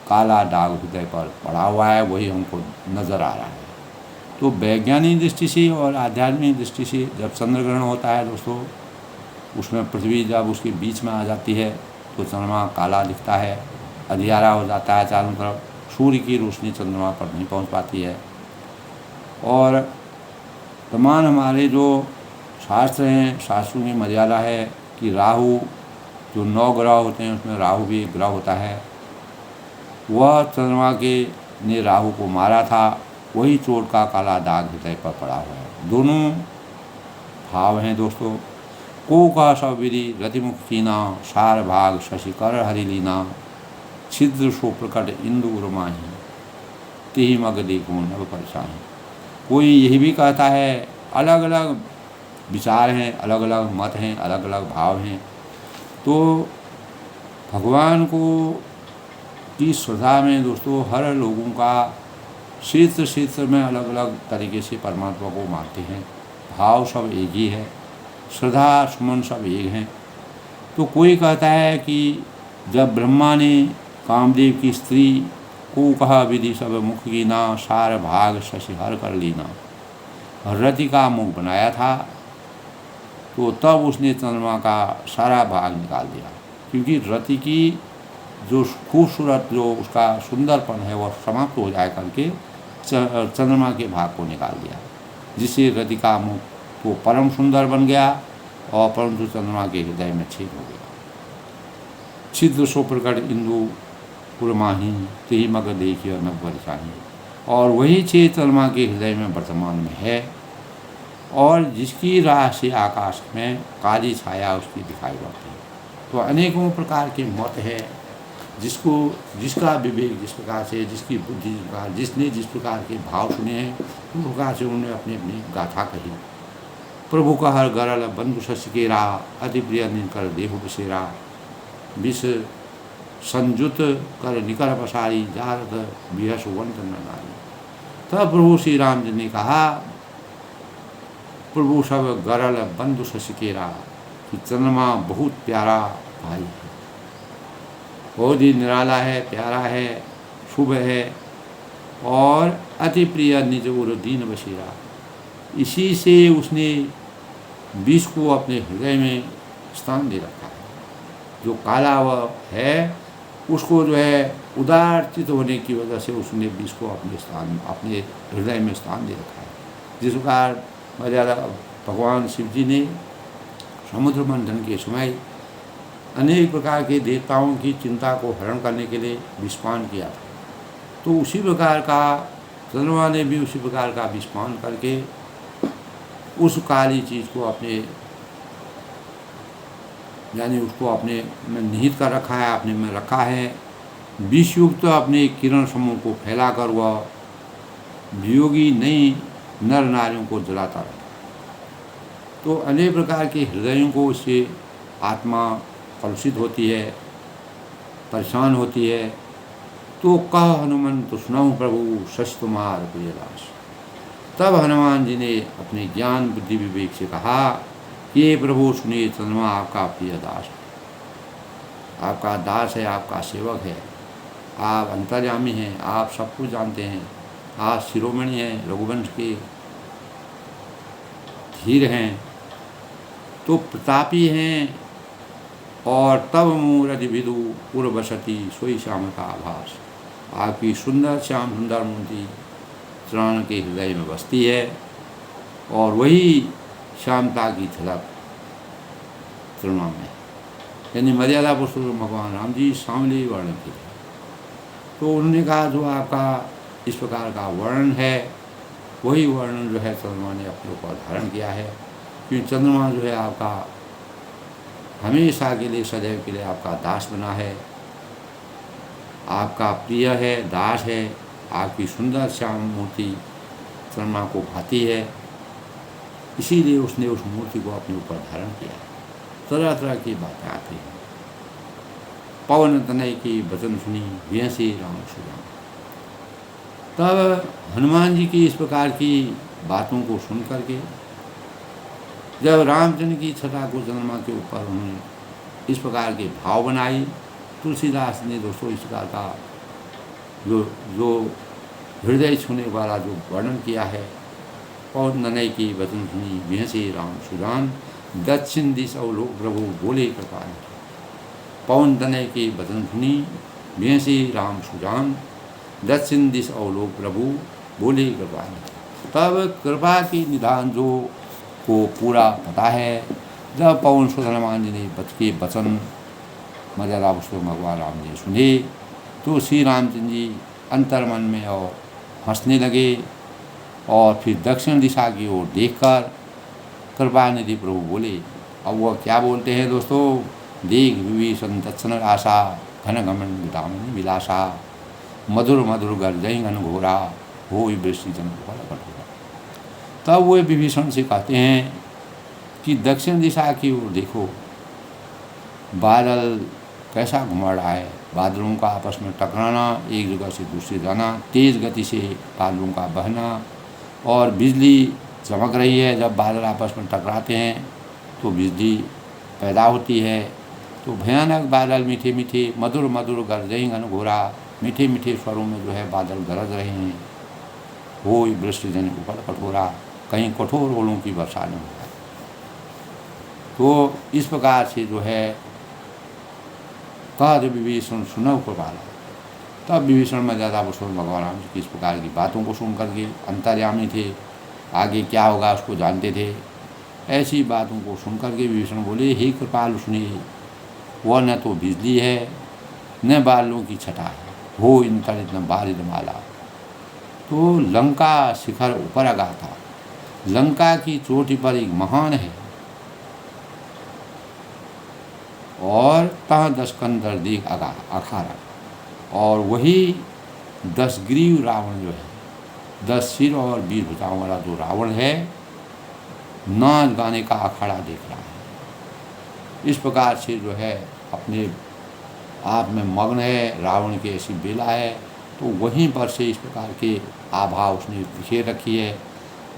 काला दाग हृदय पर पड़ा हुआ है, वही हमको नज़र आ रहा है। तो वैज्ञानिक दृष्टि से और आध्यात्मिक दृष्टि से जब चंद्र ग्रहण होता है दोस्तों, उसमें पृथ्वी जब उसके बीच में आ जाती है तो चंद्रमा काला दिखता है, अंधियारा हो जाता है चारों तरफ, सूर्य की रोशनी चंद्रमा पर नहीं पहुंच पाती है। और तमाम हमारे जो शास्त्र हैं, शास्त्रों की मर्यादा है कि राहु, जो 9 ग्रह होते हैं उसमें राहु भी एक ग्रह होता है, वह चंद्रमा के ने राहु को मारा था। वही चोट का काला दाग हृदय पर पड़ा हुआ है। दोनों भाव हैं दोस्तों। को का सब विधि रतिमुख कीना, सार भाग शशि कर हरिलीना। छिद्र सो प्रकट इंदु उर्माही, तिहि मग देखो नव परछाई। कोई यही भी कहता है, अलग अलग विचार हैं, अलग अलग मत हैं, अलग अलग भाव हैं। तो भगवान को की श्रद्धा में दोस्तों हर लोगों का क्षेत्र में अलग अलग तरीके से परमात्मा को मानते हैं। भाव सब एक ही है, श्रद्धा सुमन सब एक हैं। तो कोई कहता है कि जब ब्रह्मा ने कामदेव की स्त्री को कहा विधि सब मुख की ना, सार भाग शशि हर कर लीना, रति का मुख बनाया था, तो तब उसने चंद्रमा का सारा भाग निकाल दिया। क्योंकि रति की जो खूबसूरत जो उसका सुंदरपन है वह समाप्त हो जाए करके चंद्रमा के भाग को निकाल दिया, जिससे रति का मुख वो परम सुंदर बन गया और परंतु चंद्रमा के हृदय में छेद हो गया। छिद्र सो प्रकट इंदु पुरमाही, तेहि मग देखिए नव परछाई। और वही छेद चंद्रमा के हृदय में वर्तमान में है, और जिसकी राह से आकाश में काली छाया उसकी दिखाई पड़ती है। तो अनेकों प्रकार के मत है, जिसका विवेक जिस प्रकार से, जिसकी बुद्धि जिस प्रकार, जिसने जिस प्रकार के भाव सुने हैं उस प्रकार से उन्होंने अपनी अपनी गाथा कही। प्रभु का हर गरल बंधु शशि केरा, अति प्रिय निकर देहु बसेरा। विष संयुत कर निकर पसारी, जारद बिहस वंत नारी। तब प्रभु श्री राम जी ने कहा, प्रभु सब गरल बंधु शशि केरा, कि चंद्रमा बहुत प्यारा भाई है, बहुत ही निराला है, प्यारा है, शुभ है, और अति प्रिय निज उर दीन बशीरा। इसी से उसने विष को अपने हृदय में स्थान दे रखा है। जो काला वह है उसको जो है उदारचित होने की वजह से उसने विष को अपने हृदय में स्थान दे रखा है। जिस प्रकार मर्यादा भगवान शिव जी ने समुद्र मंथन के समय अनेक प्रकार के देवताओं की चिंता को हरण करने के लिए विषपान किया था, तो उसी प्रकार का चंद्रमा ने भी उसी प्रकार का विषपान करके उस काली चीज़ को उसको अपने में निहित कर रखा है, अपने में रखा है। विषयुक्त अपने किरण समूह को फैलाकर वह वियोगी नई नर नारियों को जलाता रहा। तो अनेक प्रकार के हृदयों को इससे आत्मा कलुषित होती है, परेशान होती है। तो कह हनुमान तो सुनाऊँ प्रभु शशि तुम्हार प्रियदास। तब हनुमान जी ने अपने ज्ञान बुद्धि विवेक से कहा कि ये प्रभु सुनिए, चंद्रमा आपका प्रिय दास है, आपका दास है, आपका सेवक है, आप अंतर्यामी हैं, आप सब कुछ जानते हैं, आप शिरोमणि हैं, रघुवंश के धीर हैं, तो प्रतापी हैं, और तब मूरज विदु उर्वशति सोई श्याम का आभास। आपकी सुंदर श्याम सुंदर मूर्ति चरण के हृदय में बसती है, और वही श्यामता की झलक चरणों में, यानी मर्यादा पुरुषोत्तम भगवान राम जी सांवली वर्णन की है। तो उन्होंने कहा जो आपका इस प्रकार का वर्णन है, वही वर्णन जो है चंद्रमा ने अपने ऊपर धारण किया है, क्योंकि चंद्रमा जो है आपका हमेशा के लिए सदैव के लिए आपका दास बना है, आपका प्रिय है, दास है। आपकी सुंदर श्याम मूर्ति चंद्रमा को भाती है, इसीलिए उसने उस मूर्ति को अपने ऊपर धारण किया। तरह तरह की बातें आती हैं। पवन तनय की वचन सुनी व्यसी राम श्री राम। तब हनुमान जी की इस प्रकार की बातों को सुन करके जब रामचंद्र की छटा को चंद्रमा के ऊपर उन्होंने इस प्रकार के भाव बनाई, तुलसीदास ने दोस्तों इस प्रकार का जो हृदय छूने वाला जो वर्णन किया है, पवन तनय की वचन सुनी व्यसी राम सुजान, दक्षिण दिश अवलोक प्रभु बोले कृपाल। पवन तनय की वचन सुनी व्यसी राम सुजान, दक्षिण दिश अवलोक प्रभु बोले कृपाल। तब कृपा की निधान जो को पूरा पता है। जब पवन सुत हनुमान जी ने के वचन मर्यादा पुरुषोत्तम भगवान राम जी सुने, तो श्री रामचंद्र जी अंतर्मन में और हंसने लगे, और फिर दक्षिण दिशा की ओर देखकर कृपा निधि प्रभु बोले। अब वह क्या बोलते हैं दोस्तों, देख विभीषण दक्षिण आशा, घन घमन विदामनी विलासा, मधुर मधुर गर्जई घन घोरा, हो वृष्टि जन कठोरा। तब वो विभीषण से कहते हैं कि दक्षिण दिशा की ओर देखो, बादल कैसा घुमा रहा है, बादलों का आपस में टकराना, एक जगह से दूसरी जाना, तेज़ गति से बादलों का बहना, और बिजली चमक रही है। जब बादल आपस में टकराते हैं तो बिजली पैदा होती है। तो भयानक बादल मीठे मीठे मधुर मधुर गरजई घन घोरा, मीठे मीठे स्वरों में जो है बादल गरज रहे हैं। हो वृष्टि जन ऊपर कठोरा, कहीं कठोर ओलों की वर्षा न हो। तो इस प्रकार से जो है कह विभीषण सुनव कृपाला। तब विभीषण में ज़्यादा पुरुषोत्तम भगवान राम जी की इस प्रकार की बातों को सुन करके अंतर्यामी थे, आगे क्या होगा उसको जानते थे। ऐसी बातों को सुन करके विभीषण बोले, हे कृपालु सुनिए, वह न तो बिजली है न बादलों की छटा है, हो इन तड़ित न बारिद माला। तो लंका शिखर ऊपर आगा था, लंका की चोटी पर एक महान है, और तहाँ 10 कंदर देख आगा अखाड़ा, और वही 10 ग्रीव रावण जो है, 10 सिर और 20 भुजाओं वाला जो रावण है, नाच गाने का अखाड़ा देख रहा है। इस प्रकार से जो है अपने आप में मग्न है, रावण की ऐसी बेला है। तो वहीं पर से इस प्रकार के आभा उसने बिखेर रखी है।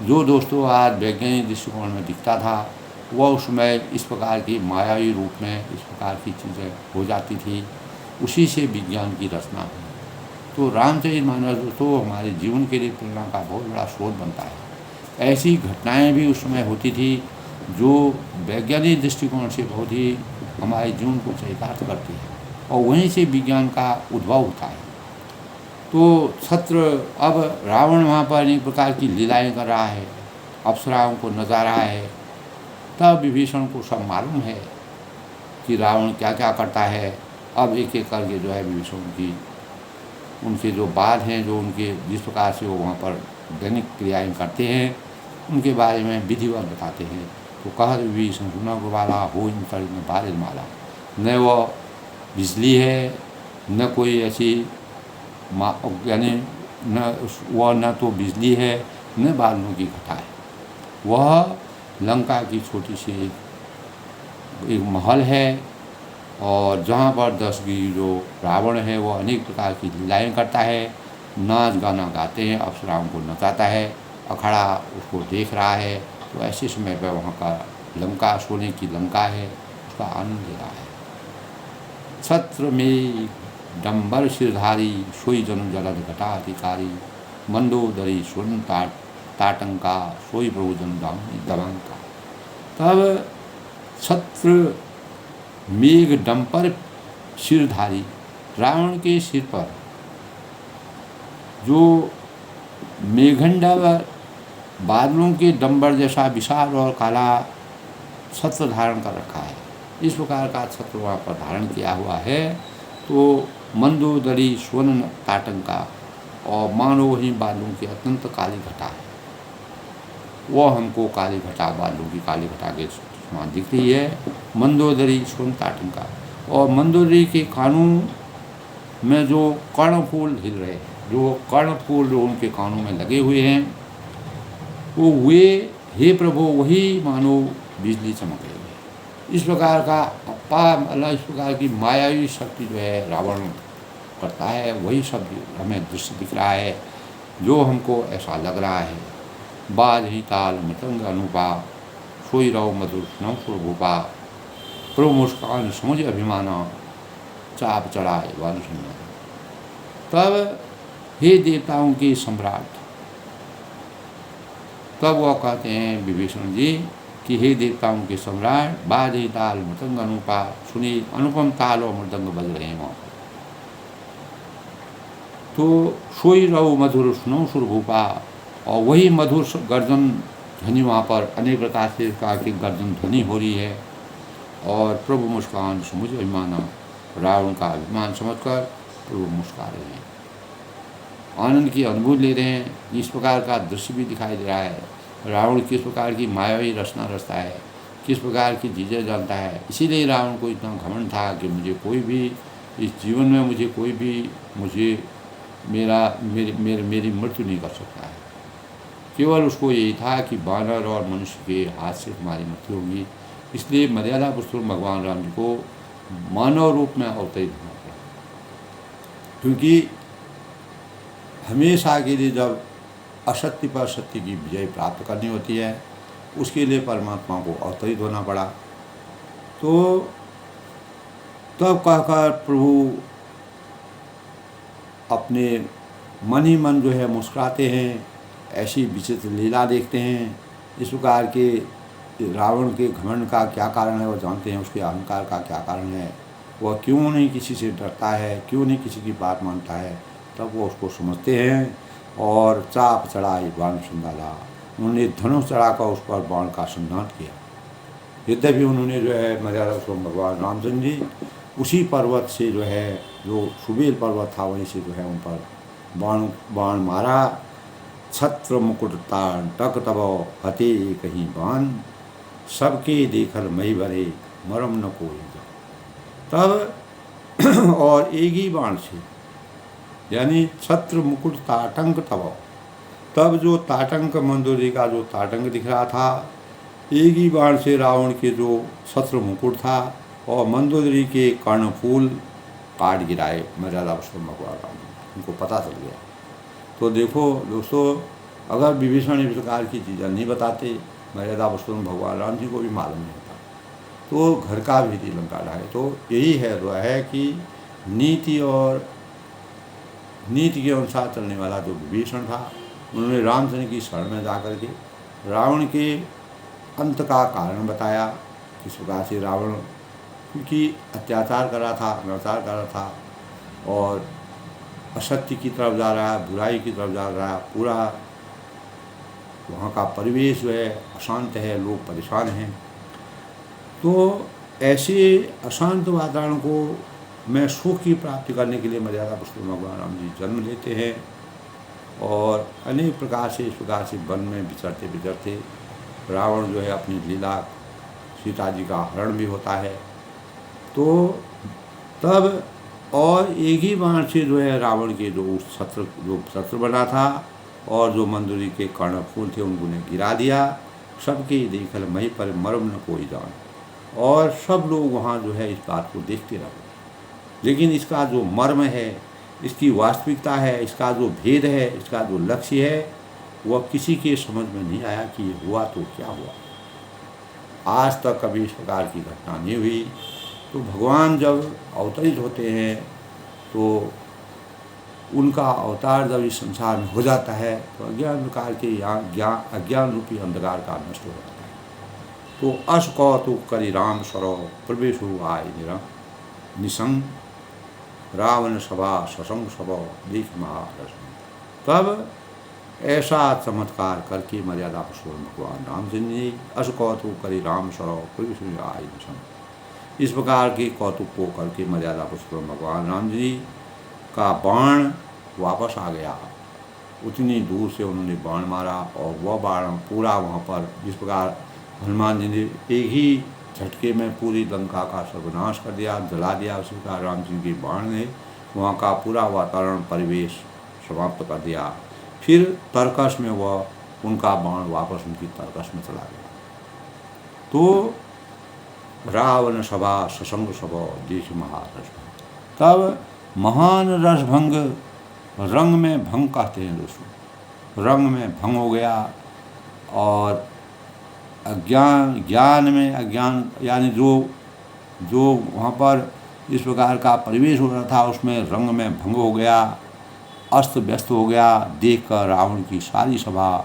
जो दोस्तों आज वैज्ञानिक दृष्टिकोण में दिखता था, वह उस समय इस प्रकार की मायावी रूप में इस प्रकार की चीज़ें हो जाती थी। उसी से विज्ञान की रचना हुई। तो रामचरितमानस दोस्तों हमारे जीवन के लिए प्रेरणा का बहुत बड़ा स्रोत बनता है। ऐसी घटनाएं भी उस समय होती थी जो वैज्ञानिक दृष्टिकोण से बहुत ही हमारे जीवन को चरितार्थ करती है, और वहीं से विज्ञान का उद्भव होता है। तो छत्र अब रावण वहाँ पर अनेक प्रकार की लीलाएं कर रहा है, अप्सराओं को नचा रहा है। तब विभीषण को सब मालूम है कि रावण क्या क्या करता है। अब एक एक करके जो है विभीषण की उनके जो बात हैं, जो उनके जिस प्रकार से वो वहाँ पर दैनिक क्रियाएँ करते हैं, उनके बारे में विधिवत बताते हैं। तो कह विभीषण सुना को वाला हो इन तड़ित न बारिद माला। न वो बिजली है, न कोई ऐसी यानी न तो बिजली है, न बादलों की घटा है। वह लंका की छोटी सी एक महल है, और जहाँ पर 10 गिरी जो रावण है वो अनेक प्रकार की लीलाएँ करता है, नाच गाना गाते हैं, अप्सराओं को नचाता है, अखाड़ा उसको देख रहा है। तो ऐसे समय पर वहाँ का लंका सोने की लंका है, उसका आनंद ले रहा है। छत्र में डंबर सिरधारी, सोई जन जलद घटा अधिकारी, मंदोदरी स्वर्ण ताटंका सोई प्रभु जन दबंका। तब छत्र मेघ डंपर सिरधारी, रावण के सिर पर जो मेघंडा बादलों के डंबर जैसा विशाल और काला छत्र धारण कर रखा है, इस प्रकार का छत्र वहाँ पर धारण किया हुआ है। तो मंदोदरी स्वर्ण ताटंका, और मानो वही बादलों की अत्यंत काली घटा है, वो हमको काली घटा, बादलों की काली घटा के समान दिख रही है। मंदोदरी स्वर्ण ताटंका, और मंदोदरी के कानों में जो कर्णफूल हिल रहे हैं, जो कर्णफूल जो उनके कानों में लगे हुए हैं, वो वे हे प्रभु वही मानो बिजली चमक रही है। इस प्रकार का इस प्रकार की मायावी शक्ति जो है रावण करता है, वही सब हमें दृश्य दिख रहा है, जो हमको ऐसा लग रहा है। बाज ही ताल मृतंग अनुपा, सोई रहो मधुर नव सुरभूपा, प्रभु मुस्कान समझ अभिमाना, चाप चढ़ाए वन सुना। तब हे देवताओं के सम्राट, तब वह कहते हैं विभीषण जी कि हे देवताओं के सम्राट, बाजे ताल मृदंग अनुपा, सुनी अनुपम ताल और मृदंग बज रहे हैं वहाँ पर। तो सोई रहो मधुर सुनो सुरभूपा, और वही मधुर गर्जन ध्वनि वहाँ पर अनेक प्रकार से कहा कि गर्जन ध्वनि हो रही है। और प्रभु मुस्कान समुझ अभिमाना, रावण का अभिमान समझकर प्रभु मुस्कुरा रहे हैं, आनंद की अनुभूति ले रहे हैं। इस प्रकार का दृश्य भी दिखाई दे रहा है। रावण किस प्रकार की मायावी रचना रचता है, किस प्रकार की चीज़ें जानता है। इसीलिए रावण को इतना घमंड था कि मुझे कोई भी इस जीवन में मुझे कोई भी मेरी मृत्यु नहीं कर सकता है। केवल उसको यही था कि वानर और मनुष्य के हाथ से तुम्हारी मृत्यु होगी। इसलिए मर्यादा पुरुषोत्तम भगवान राम जी को मानव रूप में अवतरित होना पड़ा, क्योंकि हमेशा के लिए जब असत्य पर सत्य की विजय प्राप्त करनी होती है, उसके लिए परमात्मा को अवतरित होना पड़ा। तो तब कहकर प्रभु अपने मन ही मन जो है मुस्कुराते हैं, ऐसी विचित्र लीला देखते हैं। इस प्रकार के रावण के घमंड का क्या कारण है वो जानते हैं, उसके अहंकार का क्या कारण है, वह क्यों नहीं किसी से डरता है, क्यों नहीं किसी की बात मानता है। तब वो उसको समझते हैं और चाप चढ़ाई बाण संधाला, उन्होंने धनुष चढ़ाकर उस पर बाण का संधान किया। यद्यपि उन्होंने जो है मर्यादा पुरुषोत्तम भगवान रामचंद्र जी उसी पर्वत से जो है, जो सुबेल पर्वत था वहीं से जो है उन पर बाण मारा। छत्र मुकुट तान टक तब हते कहीं बाण, सबके देखल मई भरे मरम न कोई। तब और एक ही बाण से, यानी छत्र मुकुट ताटंक तब जो ताटंक मंदोदरी का जो ताटंक दिख रहा था, एक ही बाण से रावण के जो छत्र मुकुट था और मंदोदरी के कर्णफूल काट गिराए मर्यादा पुरुषोत्तम भगवान राम, उनको पता चल गया। तो देखो दोस्तों, अगर विभीषण इस प्रकार की चीज़ें नहीं बताते, मर्यादा पुरुषोत्तम भगवान राम जी को भी मालूम नहीं होता, तो घर का भी लंका ढाए। तो यही है जो है कि नीति के अनुसार चलने वाला जो विभीषण था, उन्होंने रामचंद्र की शरण में जाकर के रावण के अंत का कारण बताया। किस प्रकार से रावण क्योंकि अत्याचार कर रहा था, अनाचार कर रहा था और असत्य की तरफ जा रहा है, बुराई की तरफ जा रहा है, पूरा वहाँ का परिवेश जो है अशांत है, लोग परेशान हैं। तो ऐसे अशांत वातावरण को में सुख की प्राप्ति करने के लिए मर्यादा पुरुषोत्तम भगवान राम जी जन्म लेते हैं और अनेक प्रकार से इस प्रकार से वन में विचरते विचरते रावण जो है अपनी लीला, सीता जी का हरण भी होता है। तो तब और एक ही बाण से जो है रावण के जो शस्त्र बना था और जो मंदोदरी के कर्णफूल थे उनको ने गिरा दिया। सबके देखल मही पर मरम न कोई जान, और सब लोग वहाँ जो है इस बात को देखते रहे। लेकिन इसका जो मर्म है, इसकी वास्तविकता है, इसका जो भेद है, इसका जो लक्ष्य है, वह किसी के समझ में नहीं आया कि ये हुआ तो क्या हुआ। आज तक कभी इस प्रकार की घटना नहीं हुई। तो भगवान जब अवतरित होते हैं तो उनका अवतार जब इस संसार में हो जाता है तो अज्ञान प्रकार के यहाँ अज्ञान रूपी अंधकार का नष्ट हो जाता है। तो अस कौतुक करी राम सरो प्रवेश आय निसंग रावण सभा ससंग सभा देख महारस। तब ऐसा चमत्कार करके मर्यादा पुरुषोत्तम भगवान रामचंद्र जी अस कौतुक करी राम सरो प्रवेश आय निसंग, इस प्रकार के कौतुक को करके मर्यादा पुरुषोत्तम भगवान राम जी का बाण वापस आ गया। उतनी दूर से उन्होंने बाण मारा और वह बाण पूरा वहाँ पर, जिस प्रकार हनुमान जी ने एक ही झटके में पूरी लंका का सर्वनाश कर दिया, जला दिया, उसी प्रकार राम जी के बाण ने वहाँ का पूरा वातावरण परिवेश समाप्त कर दिया। फिर तरकश में वह उनका बाण वापस उनकी तरकश में चला गया। तो रावण सभा ससंग सभा देश महारस। तब महान रसभंग, रंग में भंग कहते हैं दोस्तों, रंग में भंग हो गया। और ज्ञान में अज्ञान, यानी जो वहाँ पर इस प्रकार का परिवेश हो रहा था उसमें रंग में भंग हो गया, अस्त व्यस्त हो गया। देखकर रावण की सारी सभा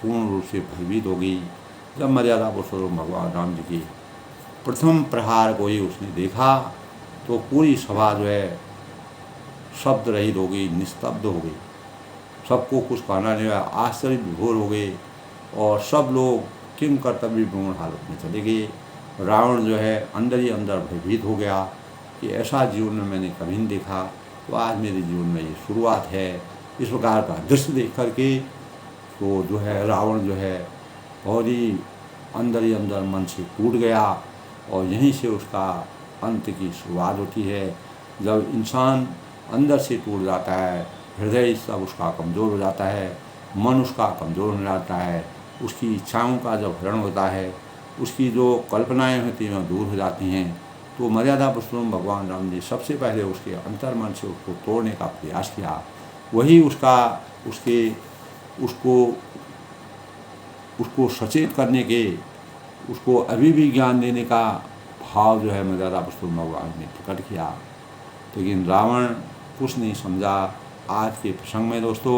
पूर्ण रूप से भयभीत हो गई। जब मर्यादा पुरुषोत्तम भगवान राम जी के प्रथम प्रहार को ही उसने देखा तो पूरी सभा जो है शब्द रहित हो गई, निस्तब्ध हो गई। सबको कुछ कहना नहीं हुआ, आश्चर्य विभोर हो गए और सब लोग किम कर्तव्य पूर्ण हालत में चले गए। रावण जो है अंदर ही अंदर भयभीत हो गया कि ऐसा जीवन में मैंने कभी नहीं देखा, तो आज मेरे जीवन में ये शुरुआत है। इस प्रकार का दृश्य देख करके तो जो है रावण जो है बहुत ही अंदर मन से टूट गया और यहीं से उसका अंत की शुरुआत होती है। जब इंसान अंदर से टूट जाता है, हृदय सब उसका कमज़ोर हो जाता है, मन उसका कमज़ोर हो जाता है, उसकी इच्छाओं का जब हरण होता है, उसकी जो कल्पनाएं होती हैं दूर हो जाती हैं, तो मर्यादा पुरुषोत्तम भगवान राम जी सबसे पहले उसके अंतर्मन से उसको तोड़ने का प्रयास किया। वही उसको सचेत करने के, उसको अभी भी ज्ञान देने का भाव जो है मर्यादा पुरुषोत्तम भगवान ने प्रकट किया। लेकिन रावण कुछ नहीं समझा। आज के प्रसंग में दोस्तों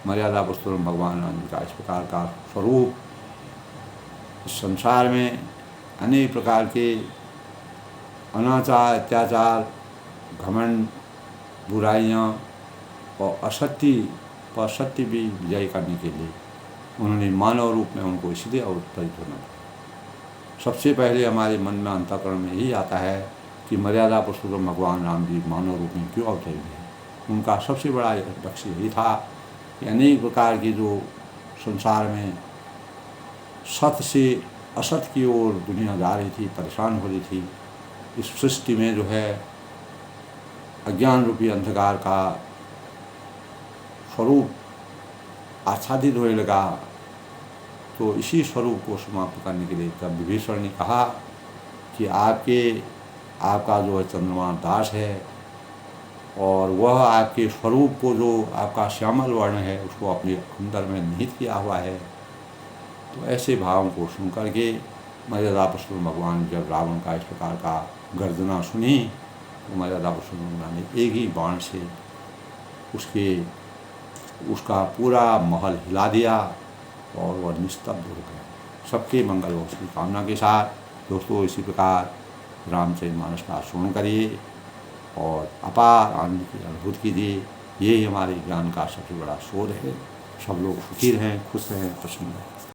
मर्यादा पुरुषोत्तम भगवान राम जी का इस प्रकार का स्वरूप, इस संसार में अनेक प्रकार के अनाचार, अत्याचार, घमंड, बुराइयाँ और असत्य पर सत्य भी विजय करने के लिए उन्होंने मानव रूप में उनको इसलिए अवतरित होना पड़ा। सबसे पहले हमारे मन में अंतःकरण में यही आता है कि मर्यादा पुरुषोत्तम भगवान राम जी मानव रूप में क्यों अवतरित हैं। उनका सबसे बड़ा लक्ष्य यही था कि अनेक प्रकार की जो संसार में सत्य से असत्य की ओर दुनिया जा रही थी, परेशान हो रही थी, इस सृष्टि में जो है अज्ञान रूपी अंधकार का स्वरूप आच्छादित होने लगा। तो इसी स्वरूप को समाप्त करने के लिए तब विभीषण ने कहा कि आपका जो है चंद्रमा दास है और वह आपके स्वरूप को, जो आपका श्यामल वर्ण है, उसको अपने अंदर में निहित किया हुआ है। तो ऐसे भावों को सुन करके मर्यादा पुरुषोत्तम भगवान जब रावण का इस प्रकार का गर्जना सुनी तो मर्यादा पुरुषोत्तम भगवान ने एक ही बाण से उसका पूरा महल हिला दिया और वह निस्तब्ध हो गया। सबके मंगल हो उसकी कामना के साथ दोस्तों इसी प्रकार रामचरितमानस का श्रवण करिए और अपार आनंद की अनुभूति कीजिए। यही हमारे ज्ञान का सबसे बड़ा शोध है। सब लोग सुखी रहें, खुश रहें, प्रसन्न रहें।